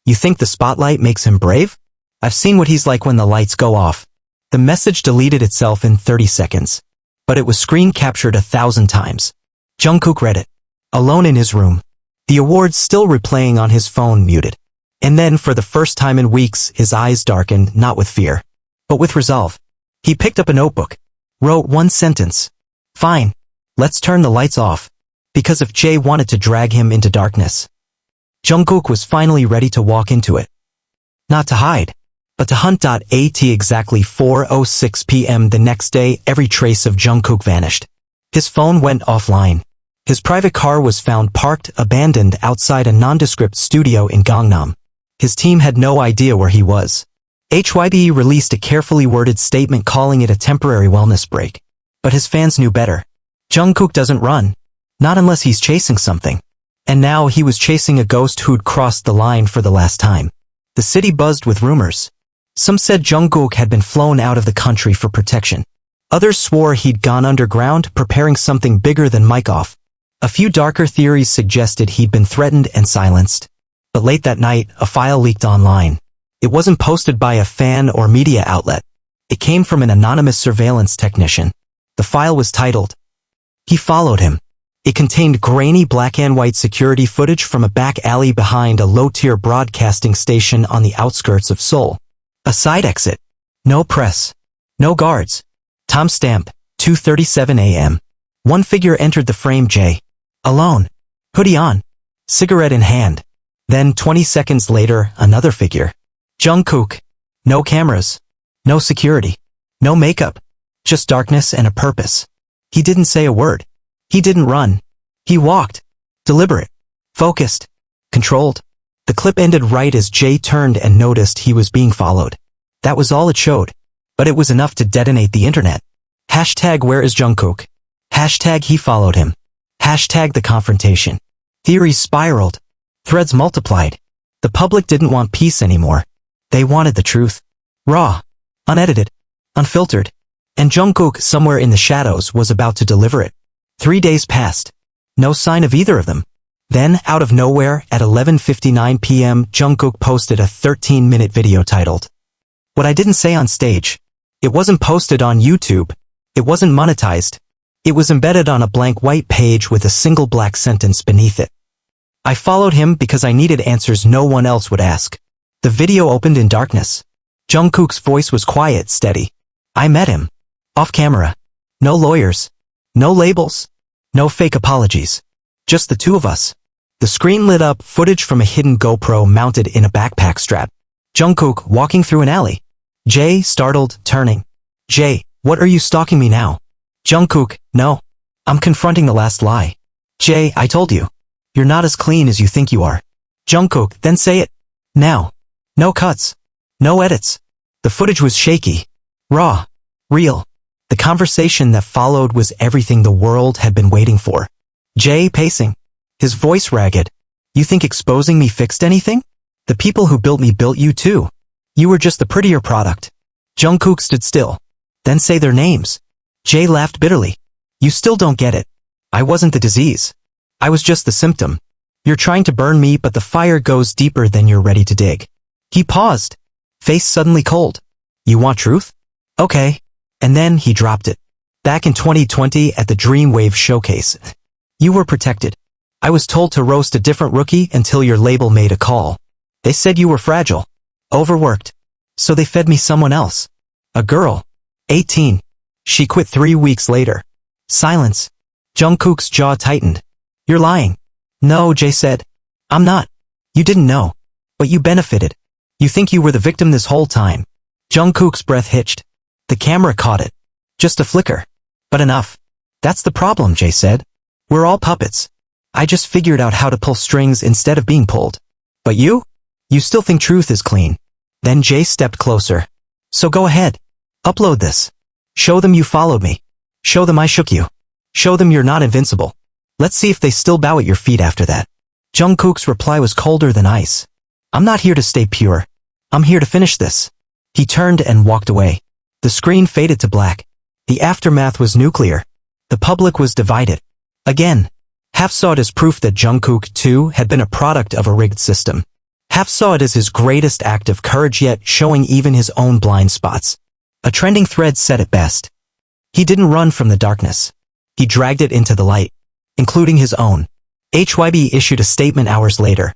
You think the spotlight makes him brave? I've seen what he's like when the lights go off. The message deleted itself in 30 seconds. But it was screen captured 1,000 times. Jungkook read it. Alone in his room. The awards still replaying on his phone muted. And then for the first time in weeks, his eyes darkened, not with fear, but with resolve. He picked up a notebook. Wrote one sentence. Fine. Let's turn the lights off. Because if Jae wanted to drag him into darkness, Jungkook was finally ready to walk into it. Not to hide, but to hunt. At exactly 4:06 p.m. the next day, every trace of Jungkook vanished. His phone went offline. His private car was found parked, abandoned outside a nondescript studio in Gangnam. His team had no idea where he was. HYB released a carefully worded statement calling it a temporary wellness break. But his fans knew better. Jungkook doesn't run. Not unless he's chasing something. And now he was chasing a ghost who'd crossed the line for the last time. The city buzzed with rumors. Some said Jungkook had been flown out of the country for protection. Others swore he'd gone underground, preparing something bigger than Mike-off. A few darker theories suggested he'd been threatened and silenced. But late that night, a file leaked online. It wasn't posted by a fan or media outlet. It came from an anonymous surveillance technician. The file was titled, "He Followed Him." It contained grainy black and white security footage from a back alley behind a low-tier broadcasting station on the outskirts of Seoul. A side exit. No press. No guards. Timestamp, 2:37 a.m. One figure entered the frame. Jae. Alone. Hoodie on. Cigarette in hand. Then 20 seconds later, another figure. Jungkook. No cameras. No security. No makeup. Just darkness and a purpose. He didn't say a word. He didn't run. He walked. Deliberate. Focused. Controlled. The clip ended right as Jae turned and noticed he was being followed. That was all it showed. But it was enough to detonate the internet. Hashtag where is Jungkook? Hashtag he followed him. Hashtag the confrontation. Theories spiraled. Threads multiplied. The public didn't want peace anymore. They wanted the truth. Raw. Unedited. Unfiltered. And Jungkook, somewhere in the shadows, was about to deliver it. 3 days passed. No sign of either of them. Then, out of nowhere, at 11:59 p.m., Jungkook posted a 13-minute video titled, "What I Didn't Say on Stage." It wasn't posted on YouTube. It wasn't monetized. It was embedded on a blank white page with a single black sentence beneath it. I followed him because I needed answers no one else would ask. The video opened in darkness. Jungkook's voice was quiet, steady. I met him. Off camera. No lawyers. No labels. No fake apologies. Just the two of us. The screen lit up, footage from a hidden GoPro mounted in a backpack strap. Jungkook walking through an alley. Jae, startled, turning. Jae, what are you stalking me now? Jungkook, no. I'm confronting the last lie. Jae, I told you. You're not as clean as you think you are. Jungkook, then say it. Now. No cuts. No edits. The footage was shaky. Raw. Real. The conversation that followed was everything the world had been waiting for. Jae pacing. His voice ragged. You think exposing me fixed anything? The people who built me built you too. You were just the prettier product. Jungkook stood still. Then say their names. Jae laughed bitterly. You still don't get it. I wasn't the disease. I was just the symptom. You're trying to burn me, but the fire goes deeper than you're ready to dig. He paused. Face suddenly cold. You want truth? Okay. And then he dropped it. Back in 2020 at the Dreamwave showcase. You were protected. I was told to roast a different rookie until your label made a call. They said you were fragile. Overworked. So they fed me someone else. A girl. 18. She quit 3 weeks later. Silence. Jungkook's jaw tightened. You're lying. No, Jae said. I'm not. You didn't know. But you benefited. You think you were the victim this whole time. Jungkook's breath hitched. The camera caught it. Just a flicker. But enough. That's the problem, Jae said. We're all puppets. I just figured out how to pull strings instead of being pulled. But you? You still think truth is clean. Then Jae stepped closer. So go ahead. Upload this. Show them you followed me. Show them I shook you. Show them you're not invincible. Let's see if they still bow at your feet after that. Jungkook's reply was colder than ice. I'm not here to stay pure. I'm here to finish this. He turned and walked away. The screen faded to black. The aftermath was nuclear. The public was divided. Again, half saw it as proof that Jungkook, too, had been a product of a rigged system. Half saw it as his greatest act of courage, yet showing even his own blind spots. A trending thread said it best. He didn't run from the darkness. He dragged it into the light, including his own. HYB issued a statement hours later.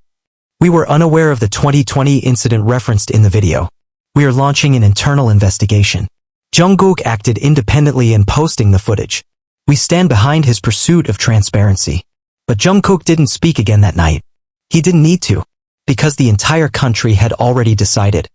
We were unaware of the 2020 incident referenced in the video. We are launching an internal investigation. Jungkook acted independently in posting the footage. We stand behind his pursuit of transparency. But Jungkook didn't speak again that night. He didn't need to, because the entire country had already decided.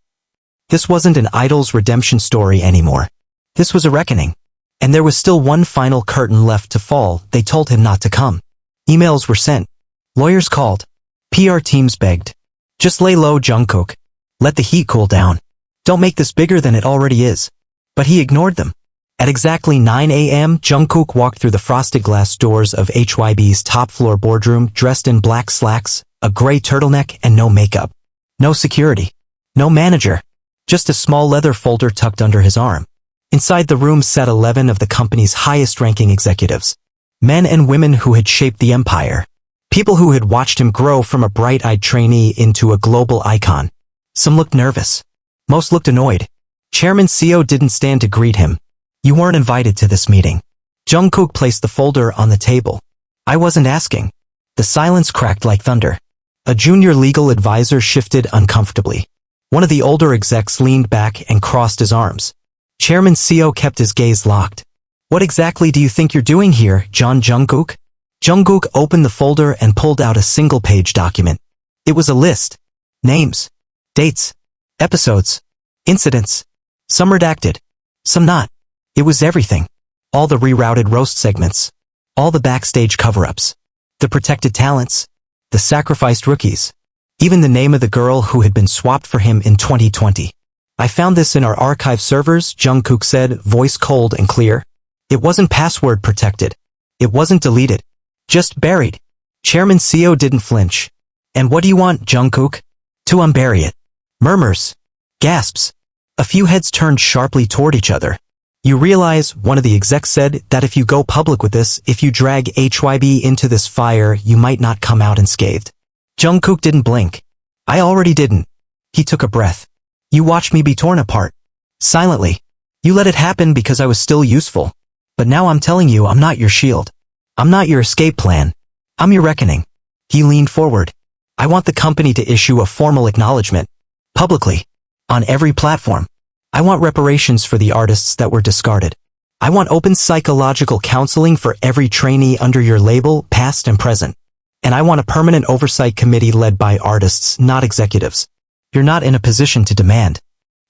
This wasn't an idol's redemption story anymore. This was a reckoning. And there was still one final curtain left to fall. They told him not to come. Emails were sent. Lawyers called. PR teams begged. Just lay low, Jungkook. Let the heat cool down. Don't make this bigger than it already is. But he ignored them. At exactly 9 a.m., Jungkook walked through the frosted glass doors of HYB's top-floor boardroom dressed in black slacks, a gray turtleneck, and no makeup. No security. No manager. Just a small leather folder tucked under his arm. Inside the room sat 11 of the company's highest-ranking executives. Men and women who had shaped the empire. People who had watched him grow from a bright-eyed trainee into a global icon. Some looked nervous. Most looked annoyed. Chairman Seo didn't stand to greet him. You weren't invited to this meeting. Jungkook placed the folder on the table. I wasn't asking. The silence cracked like thunder. A junior legal advisor shifted uncomfortably. One of the older execs leaned back and crossed his arms. Chairman Seo kept his gaze locked. What exactly do you think you're doing here, Jungkook? Jungkook opened the folder and pulled out a single-page document. It was a list. Names. Dates. Episodes. Incidents. Some redacted. Some not. It was everything. All the rerouted roast segments. All the backstage cover-ups. The protected talents. The sacrificed rookies. Even the name of the girl who had been swapped for him in 2020. I found this in our archive servers, Jungkook said, voice cold and clear. It wasn't password protected. It wasn't deleted. Just buried. Chairman Seo didn't flinch. And what do you want, Jungkook? To unbury it. Murmurs. Gasps. A few heads turned sharply toward each other. You realize, one of the execs said, that if you go public with this, if you drag HYB into this fire, you might not come out unscathed. Jungkook didn't blink. I already didn't. He took a breath. You watched me be torn apart. Silently. You let it happen because I was still useful. But now I'm telling you I'm not your shield. I'm not your escape plan. I'm your reckoning. He leaned forward. I want the company to issue a formal acknowledgement. Publicly. On every platform. I want reparations for the artists that were discarded. I want open psychological counseling for every trainee under your label, past and present. And I want a permanent oversight committee led by artists, not executives. You're not in a position to demand.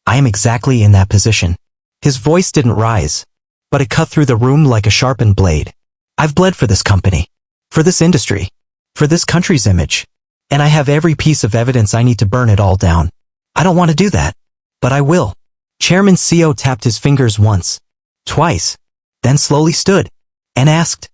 I am exactly in that position. His voice didn't rise, but it cut through the room like a sharpened blade. I've bled for this company, for this industry, for this country's image, and I have every piece of evidence I need to burn it all down. I don't want to do that, but I will. Chairman Seo tapped his fingers once, twice, then slowly stood, and asked,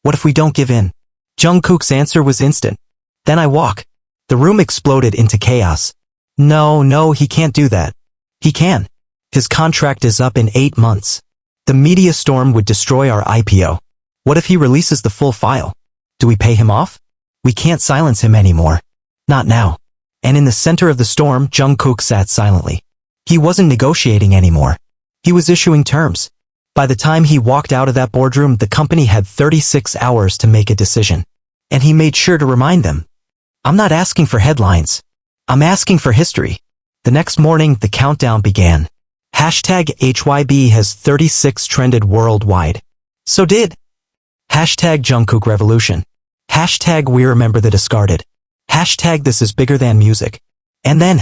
what if we don't give in? Jungkook's answer was instant. Then I walk. The room exploded into chaos. No, he can't do that. He can. His contract is up in 8 months. The media storm would destroy our IPO. What if he releases the full file? Do we pay him off? We can't silence him anymore. Not now. And in the center of the storm, Jungkook sat silently. He wasn't negotiating anymore. He was issuing terms. By the time he walked out of that boardroom, the company had 36 hours to make a decision. And he made sure to remind them. I'm not asking for headlines. I'm asking for history. The next morning, the countdown began. Hashtag HYB has 36 trended worldwide. So did. Hashtag Jungkook Revolution. Hashtag We Remember the Discarded. Hashtag This is Bigger Than Music. And then,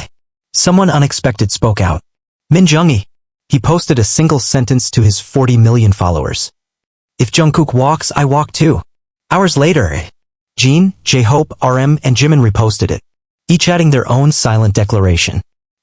someone unexpected spoke out. Min Jung-hee. He posted a single sentence to his 40 million followers. If Jungkook walks, I walk too. Hours later, Jeon, J-Hope, RM, and Jimin reposted it, each adding their own silent declaration.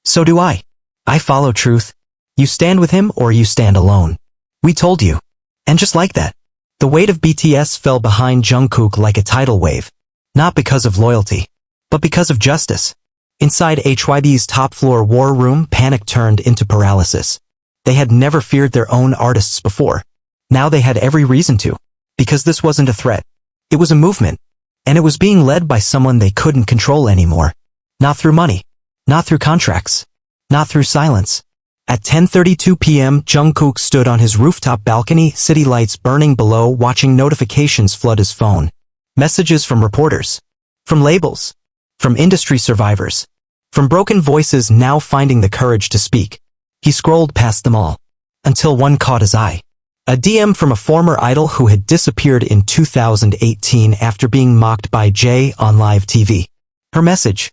So do I. I follow truth. You stand with him or you stand alone. We told you. And just like that, the weight of BTS fell behind Jungkook like a tidal wave. Not because of loyalty, but because of justice. Inside HYB's top-floor war room, panic turned into paralysis. They had never feared their own artists before. Now they had every reason to. Because this wasn't a threat. It was a movement. And it was being led by someone they couldn't control anymore. Not through money. Not through contracts. Not through silence. At 10:32 p.m., Jungkook stood on his rooftop balcony, city lights burning below, watching notifications flood his phone. Messages from reporters. From labels. From industry survivors. From broken voices now finding the courage to speak. He scrolled past them all. Until one caught his eye. A DM from a former idol who had disappeared in 2018 after being mocked by Jay on live TV. Her message.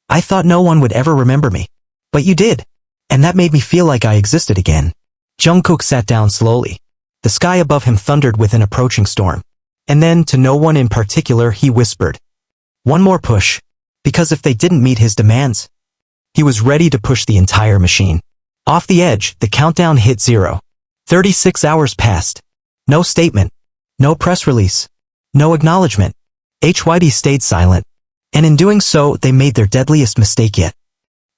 I thought no one would ever remember me. But you did. And that made me feel like I existed again. Jungkook sat down slowly. The sky above him thundered with an approaching storm. And then, to no one in particular, he whispered. One more push. Because if they didn't meet his demands, he was ready to push the entire machine. Off the edge, the countdown hit 0. 36 hours passed. No statement. No press release. No acknowledgement. HYB stayed silent. And in doing so, they made their deadliest mistake yet.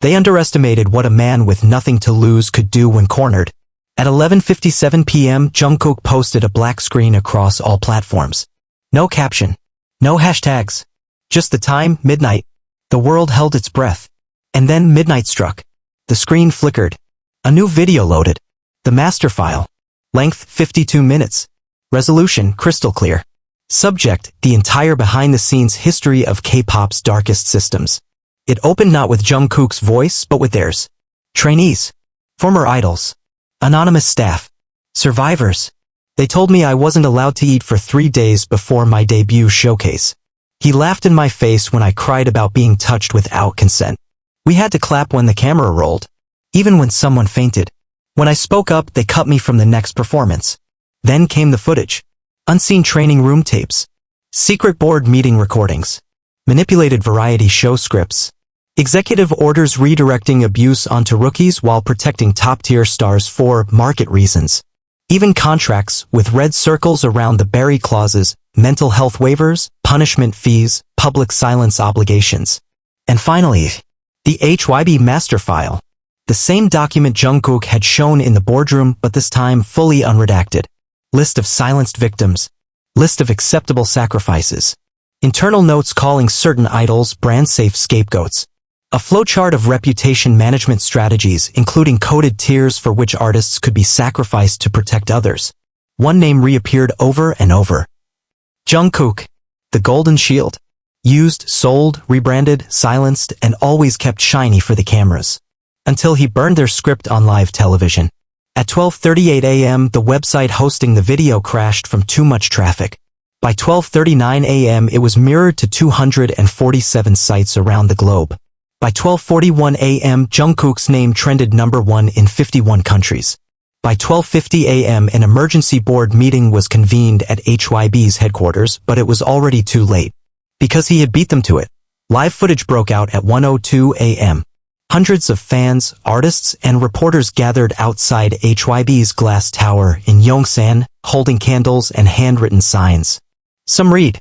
They underestimated what a man with nothing to lose could do when cornered. At 11:57 p.m., Jungkook posted a black screen across all platforms. No caption. No hashtags. Just the time, midnight. The world held its breath. And then midnight struck. The screen flickered. A new video loaded. The master file. Length 52 minutes. Resolution crystal clear. Subject, the entire behind-the-scenes history of K-pop's darkest systems. It opened not with Jungkook's voice, but with theirs. Trainees. Former idols. Anonymous staff. Survivors. They told me I wasn't allowed to eat for 3 days before my debut showcase. He laughed in my face when I cried about being touched without consent. We had to clap when the camera rolled. Even when someone fainted. When I spoke up, they cut me from the next performance. Then came the footage. Unseen training room tapes. Secret board meeting recordings. Manipulated variety show scripts. Executive orders redirecting abuse onto rookies while protecting top-tier stars for market reasons. Even contracts with red circles around the bury clauses, mental health waivers, punishment fees, public silence obligations. And finally, the HYB master file. The same document Jungkook had shown in the boardroom, but this time fully unredacted. List of silenced victims. List of acceptable sacrifices. Internal notes calling certain idols brand-safe scapegoats. A flowchart of reputation management strategies, including coded tiers for which artists could be sacrificed to protect others. One name reappeared over and over. Jungkook. The golden shield. Used, sold, rebranded, silenced, and always kept shiny for the cameras. Until he burned their script on live television. At 12:38 a.m., the website hosting the video crashed from too much traffic. By 12:39 a.m., it was mirrored to 247 sites around the globe. By 12:41 a.m., Jungkook's name trended #1 in 51 countries. By 12:50 a.m., an emergency board meeting was convened at HYB's headquarters, but it was already too late. Because he had beat them to it. Live footage broke out at 1:02 a.m. Hundreds of fans, artists, and reporters gathered outside HYB's glass tower in Yongsan, holding candles and handwritten signs. Some read,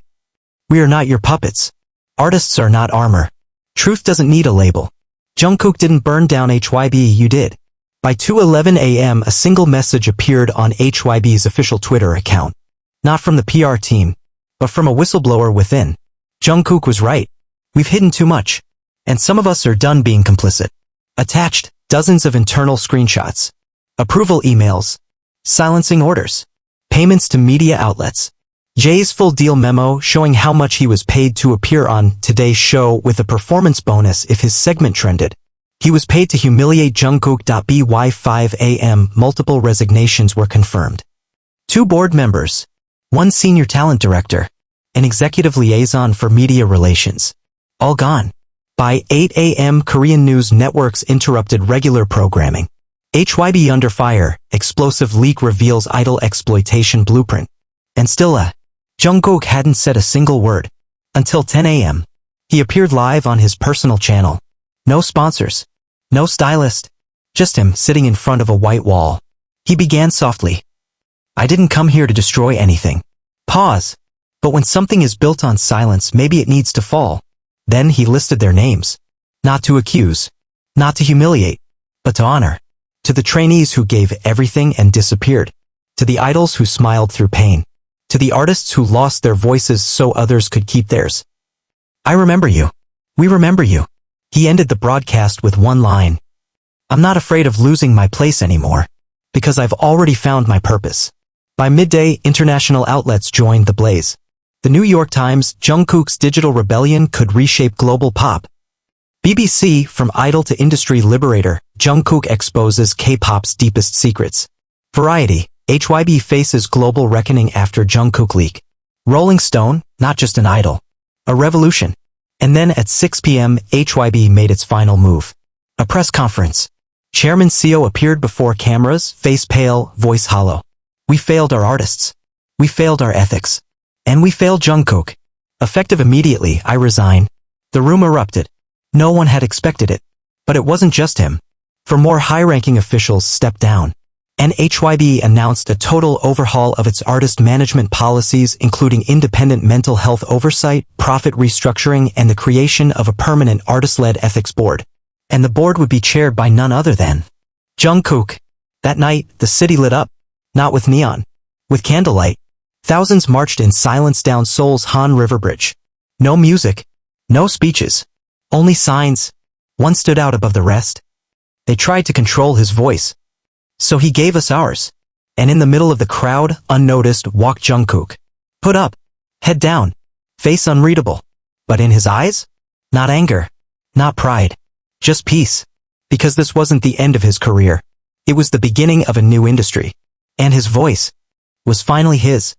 "We are not your puppets. Artists are not armor. Truth doesn't need a label. Jungkook didn't burn down HYB, you did." By 2:11 a.m., a single message appeared on HYB's official Twitter account. Not from the PR team, but from a whistleblower within. Jungkook was right. We've hidden too much. And some of us are done being complicit. Attached, dozens of internal screenshots. Approval emails. Silencing orders. Payments to media outlets. Jay's full deal memo showing how much he was paid to appear on Today's Show with a performance bonus if his segment trended. He was paid to humiliate Jungkook. By 5 a.m., multiple resignations were confirmed. 2 board members. 1 senior talent director. An executive liaison for media relations. All gone. By 8 a.m., Korean news networks interrupted regular programming. HYB under fire, explosive leak reveals idol exploitation blueprint. And still Jungkook hadn't said a single word. Until 10 a.m. He appeared live on his personal channel. No sponsors. No stylist. Just him sitting in front of a white wall. He began softly. I didn't come here to destroy anything. Pause. But when something is built on silence, maybe it needs to fall. Then he listed their names. Not to accuse. Not to humiliate. But to honor. To the trainees who gave everything and disappeared. To the idols who smiled through pain. To the artists who lost their voices so others could keep theirs. I remember you. We remember you. He ended the broadcast with one line. I'm not afraid of losing my place anymore. Because I've already found my purpose. By midday, international outlets joined the blaze. The New York Times, Jungkook's digital rebellion could reshape global pop. BBC, from idol to industry liberator, Jungkook exposes K-pop's deepest secrets. Variety, HYB faces global reckoning after Jungkook leak. Rolling Stone, not just an idol. A revolution. And then at 6 p.m., HYB made its final move. A press conference. Chairman Seo appeared before cameras, face pale, voice hollow. We failed our artists. We failed our ethics. And we failed Jungkook. Effective immediately, I resign. The room erupted. No one had expected it. But it wasn't just him. For more high-ranking officials stepped down. And HYB announced a total overhaul of its artist management policies, including independent mental health oversight, profit restructuring, and the creation of a permanent artist-led ethics board. And the board would be chaired by none other than Jungkook. That night, the city lit up. Not with neon. With candlelight. Thousands marched in silence down Seoul's Han River Bridge. No music. No speeches. Only signs. One stood out above the rest. They tried to control his voice. So he gave us ours. And in the middle of the crowd, unnoticed, walked Jungkook. Put up. Head down. Face unreadable. But in his eyes? Not anger. Not pride. Just peace. Because this wasn't the end of his career. It was the beginning of a new industry. And his voice was finally his.